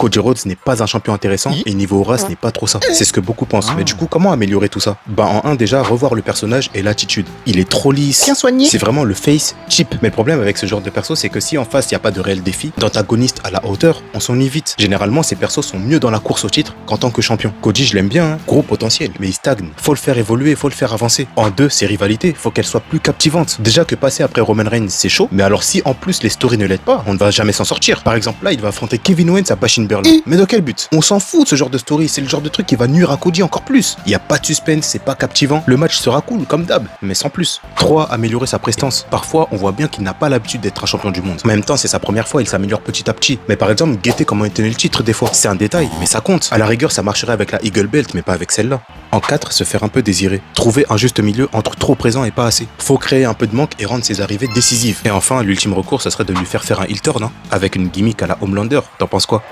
Cody Rhodes n'est pas un champion intéressant et niveau aura ce n'est pas trop ça. C'est ce que beaucoup pensent. Mais du coup, comment améliorer tout ça? Bah en un déjà, revoir le personnage et l'attitude. Il est trop lisse. Bien soigné. C'est vraiment le face cheap. Mais le problème avec ce genre de perso, c'est que si en face il n'y a pas de réel défi, d'antagoniste à la hauteur, on s'ennuie vite. Généralement, ces persos sont mieux dans la course au titre qu'en tant que champion. Cody, je l'aime bien, hein. Gros potentiel, mais il stagne. Faut le faire évoluer, faut le faire avancer. En deux, ses rivalités, faut qu'elles soient plus captivantes. Déjà que passer après Roman Reigns, c'est chaud, mais alors si en plus les stories ne l'aident pas, on ne va jamais s'en sortir. Par exemple, là, il va affronter Kevin Owens à Bash in Berlin. Mais de quel but? On s'en fout de ce genre de story, c'est le genre de truc qui va nuire à Cody encore plus. Il y a pas de suspense, c'est pas captivant. Le match sera cool, comme d'hab, mais sans plus. 3. Améliorer sa prestance. Parfois, on voit bien qu'il n'a pas l'habitude d'être un champion du monde. En même temps, c'est sa première fois, il s'améliore petit à petit. Mais par exemple, guetter comment il tenait le titre des fois. C'est un détail, mais ça compte. À la rigueur, ça marcherait avec la Eagle Belt, mais pas avec celle-là. En 4, se faire un peu désirer. Trouver un juste milieu entre trop présent et pas assez. Faut créer un peu de manque et rendre ses arrivées décisives. Et enfin, l'ultime recours, ça serait de lui faire un heel turn, hein, avec une gimmick à la Homelander. T'en penses quoi?